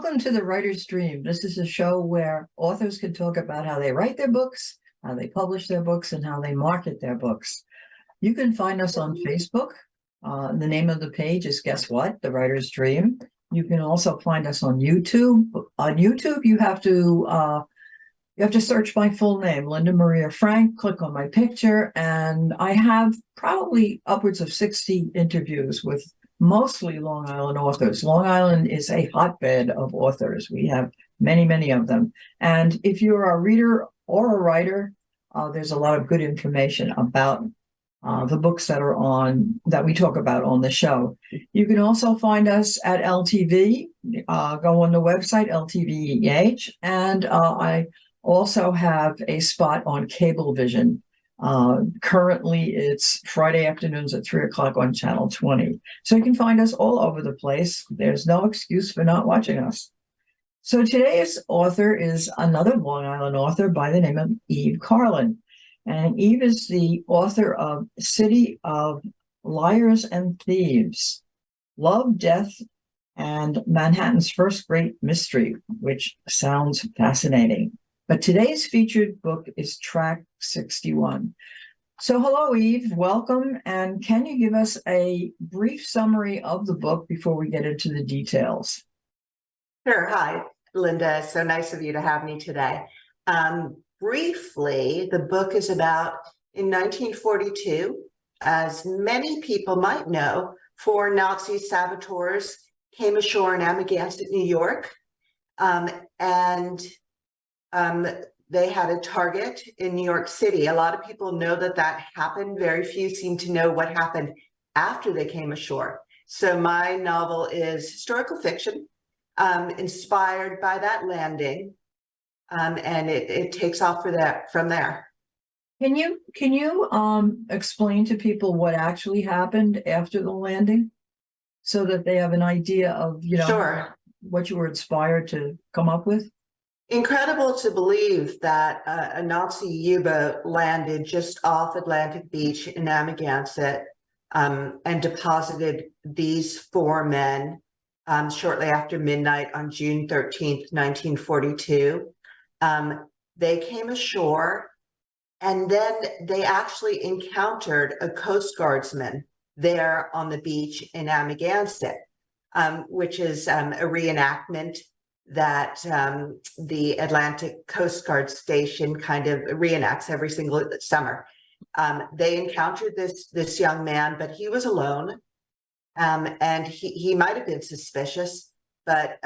Welcome to The Writer's Dream. This is a show where authors can talk about how they write their books, how they publish their books, and how they market their books. You can find us on Facebook. The name of the page is, guess what? The Writer's Dream. You can also find us on YouTube. On YouTube, you have to search my full name, Linda Maria Frank, click on my picture, and I have probably upwards of 60 interviews with mostly Long Island authors. Long Island is a hotbed of authors. We have many, many of them. And if you're a reader or a writer, there's a lot of good information about the books that we talk about on the show. You can also find us at LTV. Go on the website, LTVEH, and I also have a spot on Cablevision. Currently, it's Friday afternoons at 3 o'clock on Channel 20. So you can find us all over the place. There's no excuse for not watching us. So today's author is another Long Island author by the name of Eve Karlin. And Eve is the author of City of Liars and Thieves, Love, Death, and Manhattan's First Great Mystery, which sounds fascinating. But today's featured book is Track 61. So hello, Eve, welcome. And can you give us a brief summary of the book before we get into the details? Sure. Hi, Linda. So nice of you to have me today. Briefly, the book is about in 1942, as many people might know, 4 Nazi saboteurs came ashore in Amagansett, New York, they had a target in New York City. A lot of people know that happened. Very few seem to know what happened after they came ashore. So my novel is historical fiction, inspired by that landing, and it takes off from there. Can you explain to people what actually happened after the landing, so that they have an idea of Sure. what you were inspired to come up with? Incredible to believe that a Nazi U-boat landed just off Atlantic Beach in Amagansett and deposited these 4 men shortly after midnight on June 13th, 1942. They came ashore, and then they actually encountered a Coast Guardsman there on the beach in Amagansett, which is a reenactment that the Atlantic Coast Guard Station kind of reenacts every single summer. They encountered this young man, but he was alone, and he might have been suspicious, but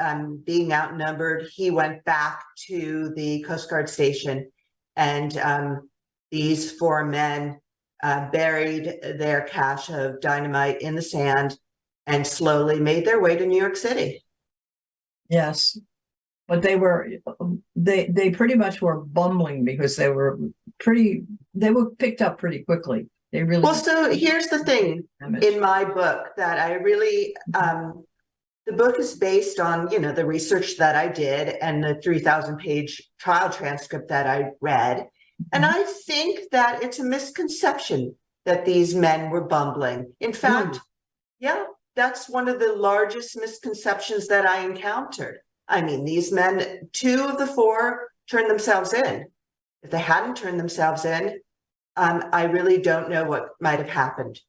being outnumbered, he went back to the Coast Guard Station, and these 4 men buried their cache of dynamite in the sand and slowly made their way to New York City. Yes. But they pretty much were bumbling because they were picked up pretty quickly. They really well. So here's the thing in my book that I really the book is based on the research that I did and the 3,000-page trial transcript that I read, and I think that it's a misconception that these men were bumbling. In fact, yeah, that's one of the largest misconceptions that I encountered. I mean, these men, 2 of the 4 turned themselves in. If they hadn't turned themselves in, I really don't know what might have happened.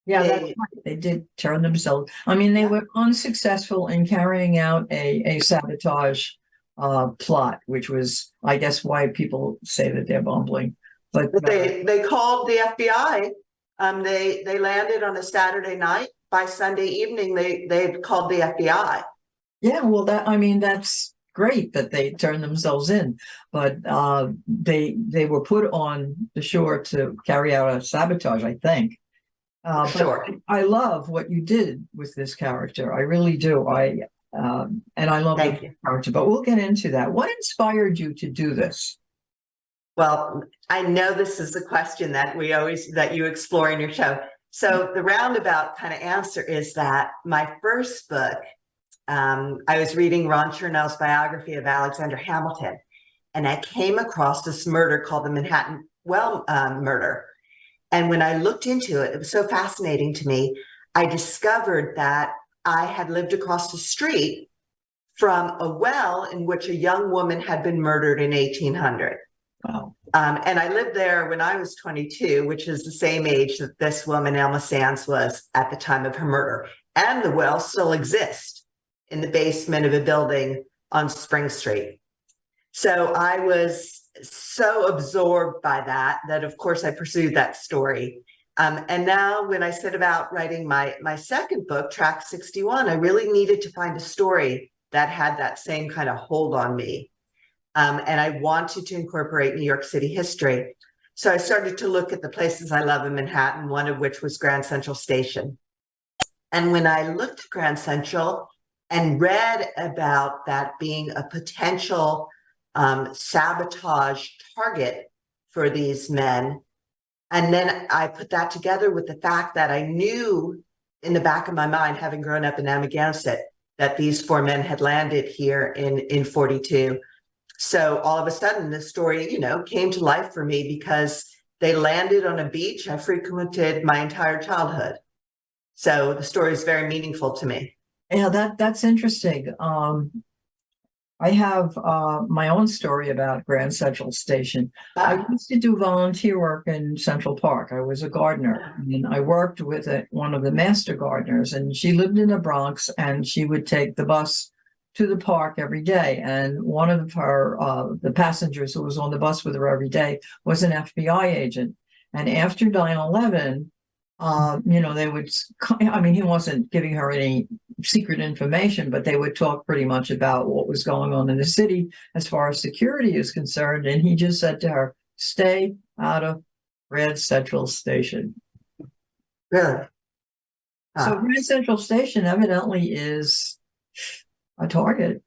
Yeah, that's right. They did turn themselves. I mean, they were unsuccessful in carrying out a sabotage plot, which was, I guess, why people say that they're bumbling. But they called the FBI. They landed on a Saturday night. By Sunday evening, they called the FBI. Yeah, well, that's great that they turned themselves in, but they were put on the shore to carry out a sabotage, I think. Sure. I love what you did with this character. I really do. And I love the character, but we'll get into that. What inspired you to do this? Well, I know this is a question that you explore in your show. So the roundabout kind of answer is that my first book, I was reading Ron Chernow's biography of Alexander Hamilton, and I came across this murder called the Manhattan murder. And when I looked into it, it was so fascinating to me. I discovered that I had lived across the street from a well in which a young woman had been murdered in 1800. Wow. And I lived there when I was 22, which is the same age that this woman, Elma Sands, was at the time of her murder. And the well still exists in the basement of a building on Spring Street. So I was so absorbed by that, of course, I pursued that story. And now when I set about writing my second book, Track 61, I really needed to find a story that had that same kind of hold on me. And I wanted to incorporate New York City history. So I started to look at the places I love in Manhattan, one of which was Grand Central Station. And when I looked at Grand Central and read about that being a potential sabotage target for these men, and then I put that together with the fact that I knew in the back of my mind, having grown up in Amagansett, that these 4 men had landed here in 42. So all of a sudden, this story, came to life for me because they landed on a beach I frequented my entire childhood. So the story is very meaningful to me. Yeah, that's interesting. I have my own story about Grand Central Station. I used to do volunteer work in Central Park. I was a gardener, and I worked with one of the master gardeners, and she lived in the Bronx, and she would take the bus to the park every day. And one of the passengers who was on the bus with her every day was an FBI agent. And after 9/11, they would, he wasn't giving her any secret information, but they would talk pretty much about what was going on in the city as far as security is concerned. And he just said to her, stay out of Grand Central Station. Really? So Grand Central Station evidently is a target.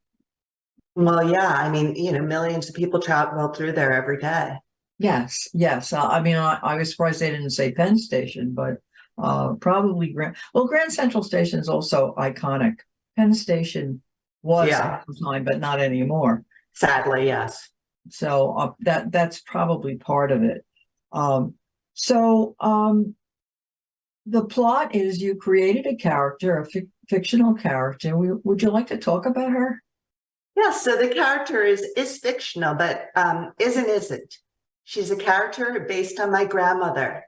Well, yeah, millions of people travel through there every day. Yes. I was surprised they didn't say Penn Station, but probably Grand Central Station is also iconic. Penn Station was at the time, but not anymore. Sadly, yes. So that's probably part of it. The plot is you created a character, a fictional character. Would you like to talk about her? Yes. So the character is fictional, but isn't. She's a character based on my grandmother.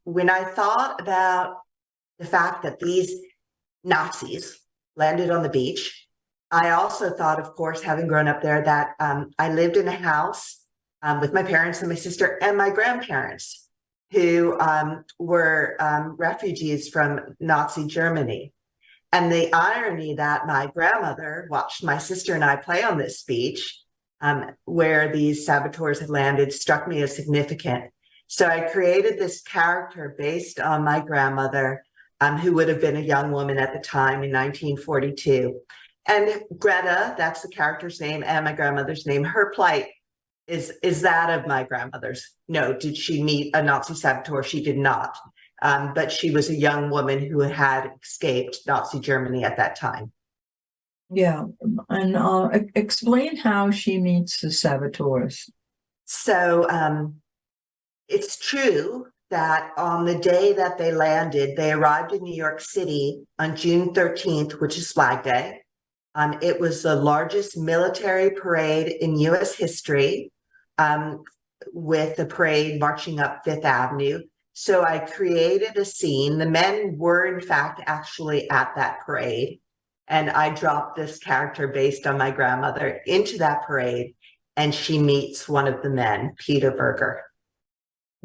When I thought about the fact that these Nazis landed on the beach, I also thought, of course, having grown up there, that I lived in a house with my parents and my sister and my grandparents who were refugees from Nazi Germany. And the irony that my grandmother watched my sister and I play on this beach where these saboteurs had landed struck me as significant. So I created this character based on my grandmother, who would have been a young woman at the time in 1942. And Greta, that's the character's name and my grandmother's name, her plight is that of my grandmother's. No, did she meet a Nazi saboteur? She did not. But she was a young woman who had escaped Nazi Germany at that time. Yeah, and explain how she meets the saboteurs. So it's true that on the day that they landed, they arrived in New York City on June 13th, which is Flag Day. It was the largest military parade in U.S. history, with the parade marching up Fifth Avenue. So I created a scene. The men were, in fact, actually at that parade. And I dropped this character based on my grandmother into that parade. And she meets one of the men, Peter Berger,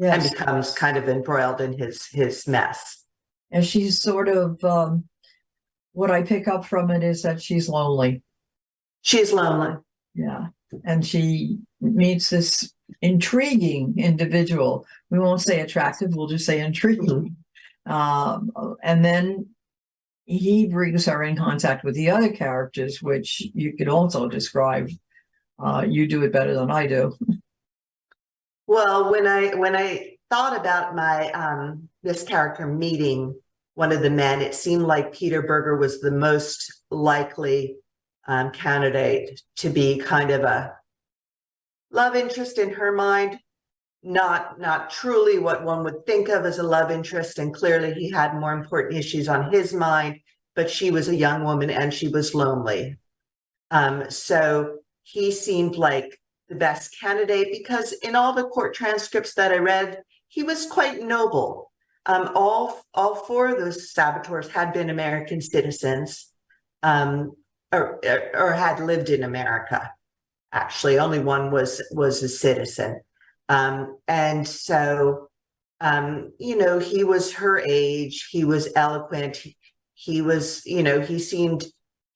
and becomes kind of embroiled in his mess. And she's sort of, what I pick up from it is that she's lonely. She's lonely. Yeah. And she meets this intriguing individual. We won't say attractive, we'll just say intriguing. And then he brings her in contact with the other characters, which you could also describe. You do it better than I do. Well, when I thought about my this character meeting one of the men, it seemed like Peter Berger was the most likely candidate to be kind of a love interest in her mind, not truly what one would think of as a love interest. And clearly he had more important issues on his mind, but she was a young woman and she was lonely. So he seemed like the best candidate because in all the court transcripts that I read, he was quite noble. All four of those saboteurs had been American citizens, or had lived in America. Actually, only one was a citizen, and so he was her age. He was eloquent. He was,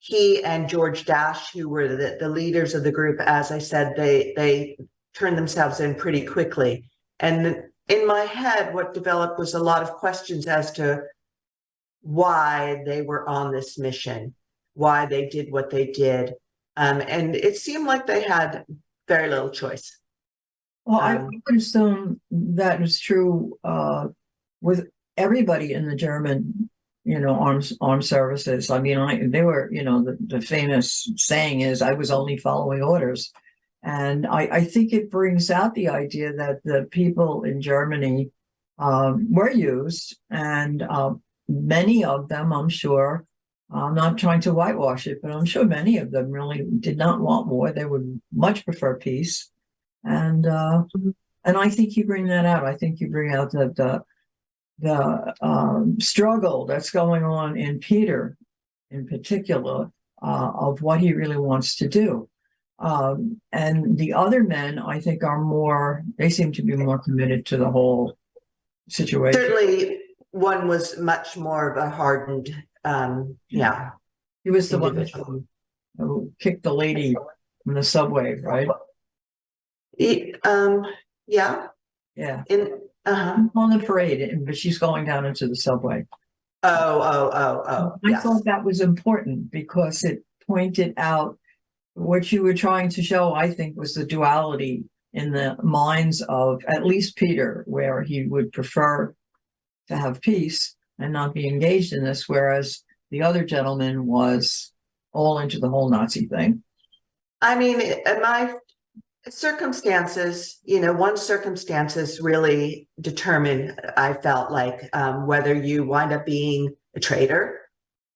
he and George Dash, who were the leaders of the group, as I said, they turned themselves in pretty quickly. And in my head, what developed was a lot of questions as to why they were on this mission, why they did what they did. And it seemed like they had very little choice. Well, I would assume that is true with everybody in the German, armed services. I mean, they were, the famous saying is, "I was only following orders," and I think it brings out the idea that the people in Germany were used, and many of them, I'm sure. I'm not trying to whitewash it, but I'm sure many of them really did not want war. They would much prefer peace. And I think you bring that out. I think you bring out the struggle that's going on in Peter, in particular, of what he really wants to do. And the other men, I think, they seem to be more committed to the whole situation. Certainly, one was much more of a hardened, He was the one who kicked the lady in the subway, right? Yeah. On the parade, but she's going down into the subway. I thought that was important because it pointed out what you were trying to show, I think, was the duality in the minds of at least Peter, where he would prefer to have peace and not be engaged in this, whereas the other gentleman was all into the whole Nazi thing. I mean, my circumstances, one's circumstances really determine, I felt like, whether you wind up being a traitor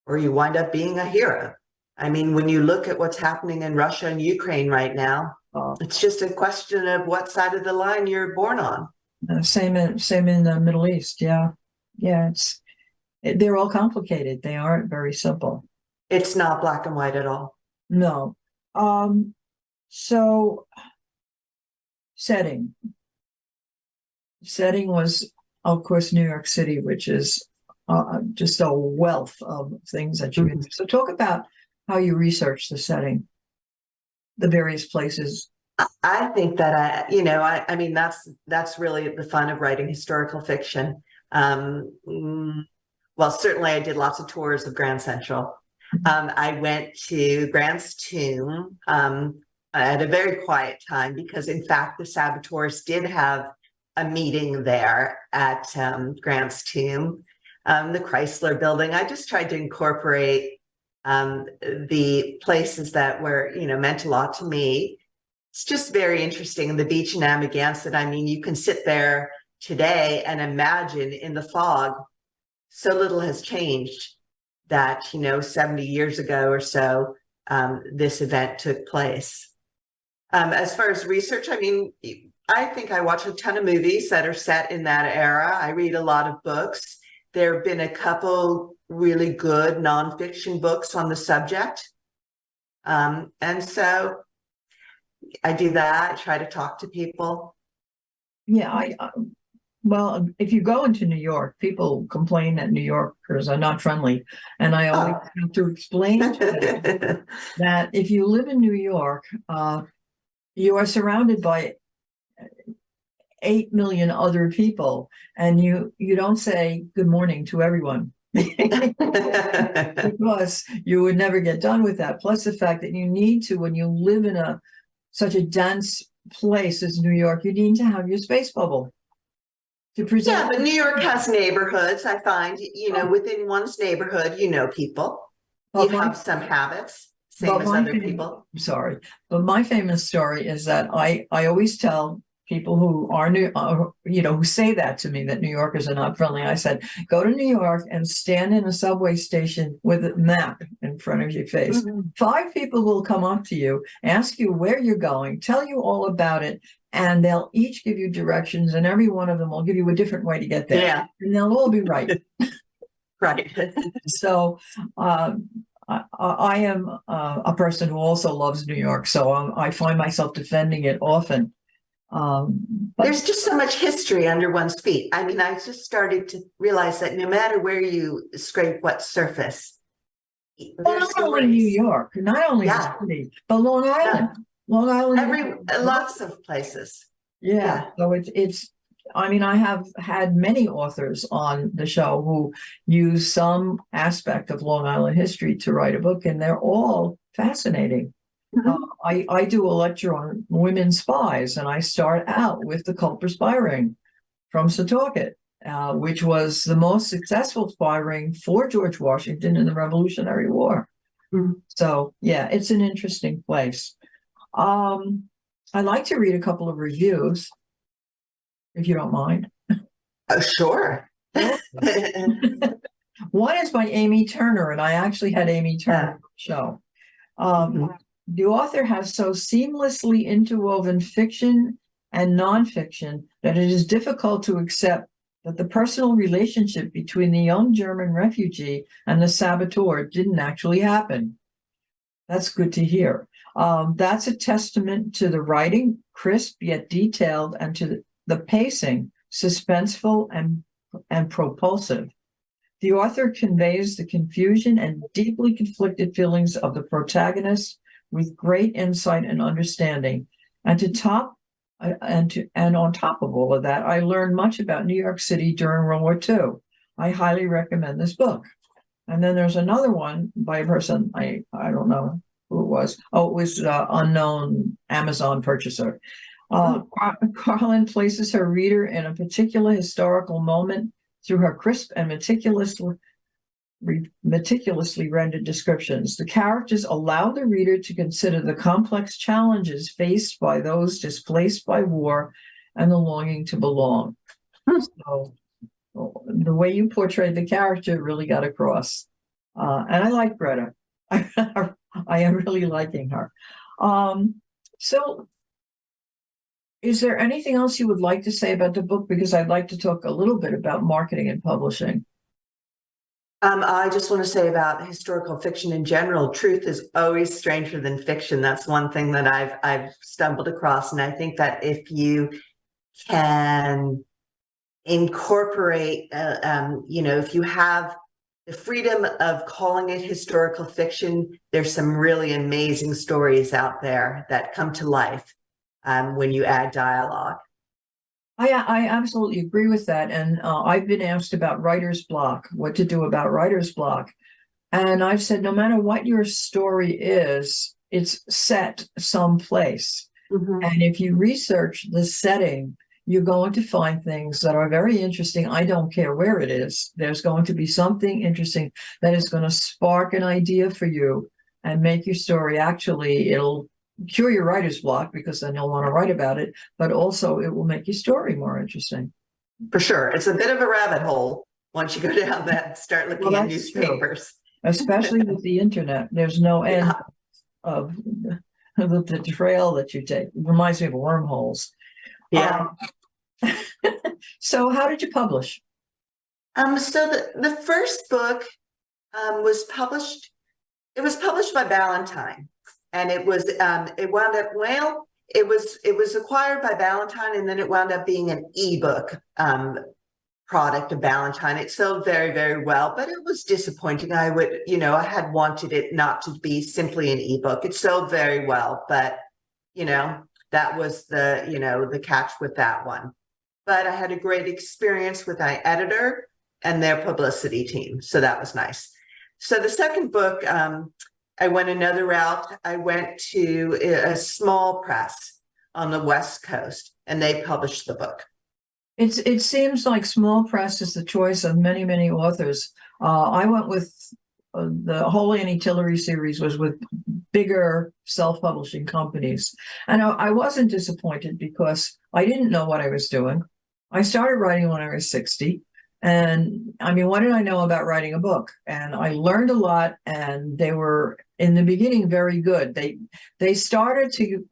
or you wind up being a hero. I mean, when you look at what's happening in Russia and Ukraine right now, it's just a question of what side of the line you're born on. Same in the Middle East. Yeah. They're all complicated. They aren't very simple. It's not black and white at all. No. So setting was, of course, New York City, which is just a wealth of things that you can. So talk about how you research the setting, the various places. I think that I mean, that's really the fun of writing historical fiction. Well, certainly I did lots of tours of Grand Central. I went to Grant's tomb at a very quiet time because, in fact, the saboteurs did have a meeting there at Grant's tomb, the Chrysler Building. I just tried to incorporate the places that were, meant a lot to me. It's just very interesting. And the beach in Amagansett, I mean, you can sit there today and imagine in the fog, so little has changed that, 70 years ago or so, this event took place. As far as research, I mean, I think I watch a ton of movies that are set in that era. I read a lot of books. There have been a couple really good nonfiction books on the subject. And so I do that. I try to talk to people. Yeah, well, if you go into New York, people complain that New Yorkers are not friendly. And I always have to explain to them that if you live in New York, you are surrounded by 8 million other people, and you don't say good morning to everyone. Because you would never get done with that. Plus the fact that you need to, when you live in such a dense place as New York, you need to have your space bubble to present. Yeah, but New York has neighborhoods. I find, within one's neighborhood, people. You have some habits, same as other people. I'm sorry, but my famous story is that I always tell people who are who say that to me, that New Yorkers are not friendly. I said, go to New York and stand in a subway station with a map in front of your face. Mhm. 5 people will come up to you, ask you where you're going, tell you all about it, and they'll each give you directions, and every one of them will give you a different way to get there. Yeah, And they'll all be right. right. So I am a person who also loves New York, so I find myself defending it often. But There's just so much history under one's feet. I mean, I just started to realize that no matter where you scrape what surface, well, there's not only New stories. York, not only Yeah. the city, but Long Island. Long Island. Lots of places. Yeah. Yeah. So it's. I mean, I have had many authors on the show who use some aspect of Long Island history to write a book, and they're all fascinating. Mhm. I do a lecture on women spies, and I start out with the Culper spy ring from Setauket, which was the most successful spy ring for George Washington in the Revolutionary War. Mhm. So, yeah, it's an interesting place. I'd like to read a couple of reviews, if you don't mind. Oh, sure. One is by Amy Turner, and I actually had Amy Turner on the show. Mhm. The author has so seamlessly interwoven fiction and nonfiction that it is difficult to accept that the personal relationship between the young German refugee and the saboteur didn't actually happen. That's good to hear. That's a testament to the writing, crisp yet detailed, and to the pacing, suspenseful and propulsive. The author conveys the confusion and deeply conflicted feelings of the protagonist with great insight and understanding. And on top of all of that, I learned much about New York City during World War II. I highly recommend this book. And then there's another one by a person, I don't know who it was. Oh, it was unknown Amazon purchaser. Karlin places her reader in a particular historical moment through her crisp and meticulously rendered descriptions. The characters allow the reader to consider the complex challenges faced by those displaced by war and the longing to belong. So the way you portrayed the character really got across. And I like Greta. I am really liking her. So is there anything else you would like to say about the book? Because I'd like to talk a little bit about marketing and publishing. I just want to say about historical fiction in general, truth is always stranger than fiction. That's one thing that I've stumbled across. And I think that if you can incorporate, if you have the freedom of calling it historical fiction, there's some really amazing stories out there that come to life when you add dialogue. I absolutely agree with that. And I've been asked about writer's block, what to do about writer's block. And I've said, no matter what your story is, it's set someplace. Mhm. And if you research the setting, you're going to find things that are very interesting. I don't care where it is. There's going to be something interesting that is going to spark an idea for you and make your story it'll cure your writer's block because then you'll want to write about it, but also it will make your story more interesting. For sure. It's a bit of a rabbit hole once you go down that and start looking at that's true. newspapers. Especially with the internet. There's no end Yeah. of the trail that you take. It reminds me of wormholes. Yeah. So how did you publish? So the first book was published. It was published by Ballantine, and it wound up it was acquired by Ballantine, and then it wound up being an ebook product of Ballantine. It sold very, very well, but it was disappointing. I had wanted it not to be simply an ebook. It sold very well, but that was the catch with that one. But I had a great experience with my editor and their publicity team, so that was nice. So the second book, I went another route. I went to a small press on the West Coast, and they published the book. It seems like small press is the choice of many, many authors. I went with the whole Annie Tillery series was with bigger self-publishing companies. And I wasn't disappointed because I didn't know what I was doing. I started writing when I was 60. And I mean, what did I know about writing a book? And I learned a lot, and they were in the beginning very good. They started to,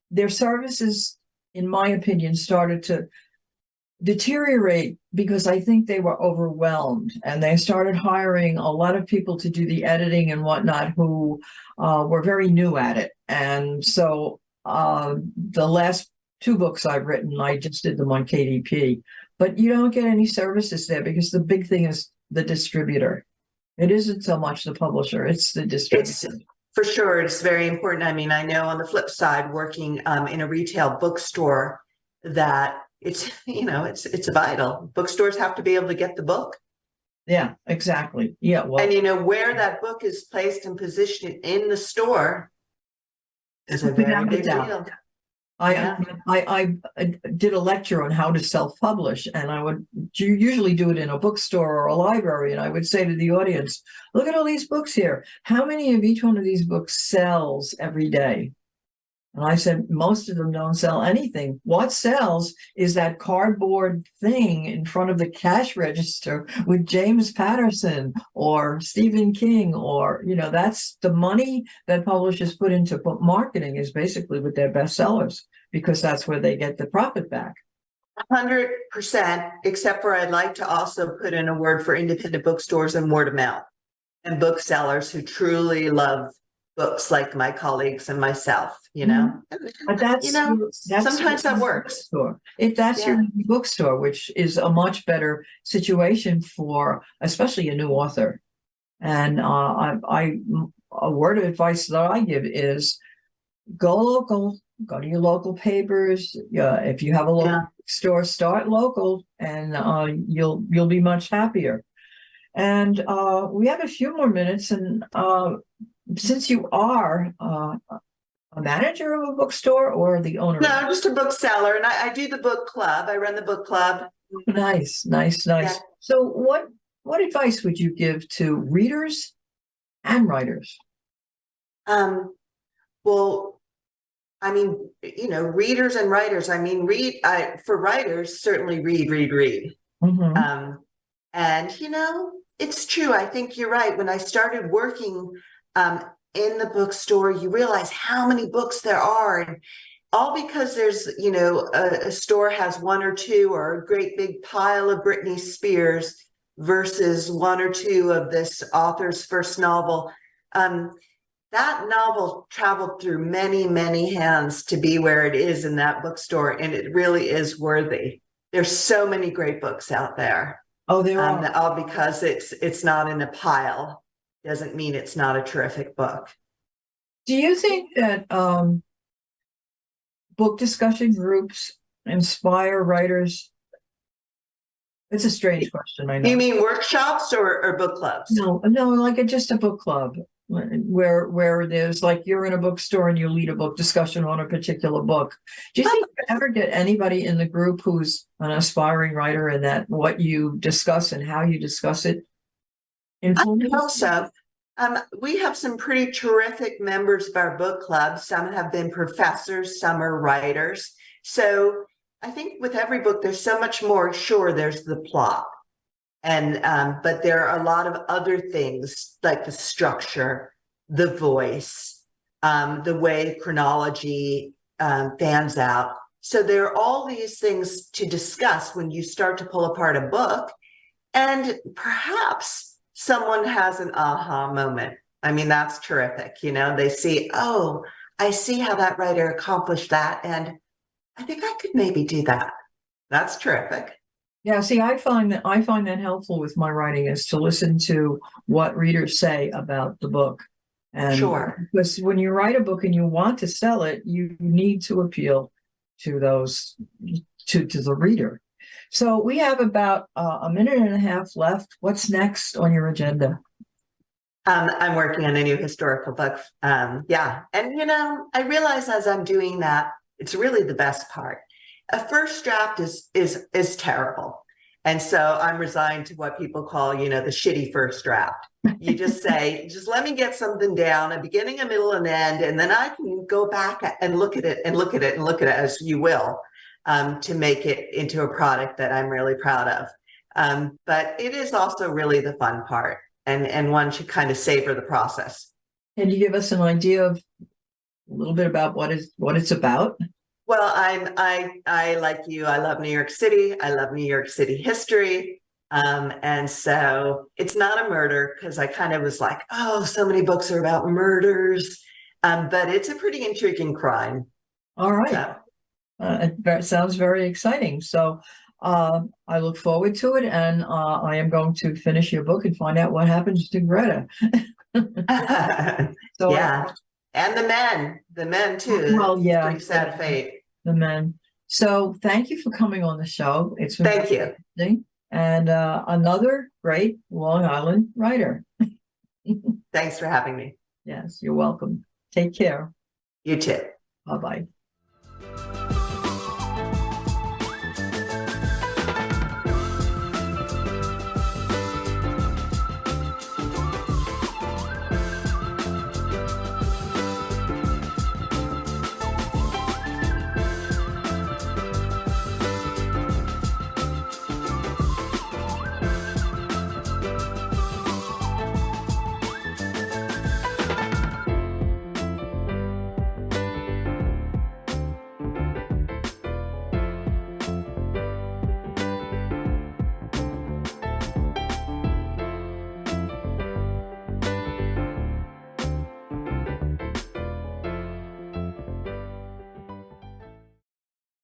their services, in my opinion, started to deteriorate because I think they were overwhelmed, and they started hiring a lot of people to do the editing and whatnot who were very new at it. And so the last 2 books I've written, I just did them on KDP, but you don't get any services there because the big thing is the distributor. It isn't so much the publisher, it's the distributor. It's for sure, it's very important. I mean, I know on the flip side, working in a retail bookstore, that it's, it's vital. Bookstores have to be able to get the book. Yeah, exactly. Yeah, well, And where that book is placed and positioned in the store is a very without a big doubt. deal. I did a lecture on how to self-publish, and I would usually do it in a bookstore or a library, and I would say to the audience, look at all these books here. How many of each one of these books sells every day? And I said, most of them don't sell anything. What sells is that cardboard thing in front of the cash register with James Patterson or Stephen King, or, that's the money that publishers put into book marketing is basically with their bestsellers, because that's where they get the profit back. 100%, except for I'd like to also put in a word for independent bookstores and word of mouth, and booksellers who truly love books like my colleagues and myself, But that's sometimes that works. If that's your bookstore, which is a much better situation for especially a new author. And a word of advice that I give is go local, go to your local papers. If you have a local store, start local, and you'll be much happier. And we have a few more minutes, and since you are a manager of a bookstore or the owner? No, just a bookseller, and I do the book club. I run the book club. Nice. Yeah. So what advice would you give to readers and writers? Well, I mean, readers and writers. I mean, for writers, certainly read. Mm-hmm. And it's true. I think you're right. When I started working in the bookstore, you realize how many books there are, and all because there's, a store has 1 or 2 or a great big pile of Britney Spears versus 1 or 2 of this author's first novel. That novel traveled through many, many hands to be where it is in that bookstore, and it really is worthy. There's so many great books out there. Oh, there are. All because it's not in a pile doesn't mean it's not a terrific book. Do you think that book discussion groups inspire writers? It's a strange question, I know. You mean workshops or book clubs? No, like just a book club where there's like you're in a bookstore and you lead a book discussion on a particular book. Do you think you ever get anybody in the group who's an aspiring writer, and that what you discuss and how you discuss it influences? I hope so. We have some pretty terrific members of our book club. Some have been professors, some are writers. So I think with every book, there's so much more. Sure, there's the plot. And but there are a lot of other things like the structure, the voice, the way chronology fans out. So there are all these things to discuss when you start to pull apart a book, and perhaps someone has an aha moment. I mean, that's terrific. They see, oh, I see how that writer accomplished that, and I think I could maybe do that. That's terrific. Yeah, see, I find that helpful with my writing, is to listen to what readers say about the book. And sure, because when you write a book and you want to sell it, you need to appeal to those to the reader. So we have about a minute and a half left. What's next on your agenda? I'm working on a new historical book. And I realize as I'm doing that, it's really the best part. A first draft is terrible. And so I'm resigned to what people call, the shitty first draft. You just say, just let me get something down, a beginning, a middle, and end, and then I can go back and look at it and look at it and look at it, as you will, to make it into a product that I'm really proud of. But it is also really the fun part, and one should kind of savor the process. Can you give us an idea of a little bit about what it's about? Well, I like you. I love New York City. I love New York City history. And so it's not a murder, because I kind of was like, oh, so many books are about murders. But it's a pretty intriguing crime. All right. So, That sounds very exciting. So I look forward to it, and I am going to finish your book and find out what happens to Greta. So yeah. And the men too. Well, yeah. Pretty sad fate. The men. So thank you for coming on the show. It's been Thank you. interesting. And another great Long Island writer. Thanks for having me. Yes, you're welcome. Take care. You too. Bye-bye.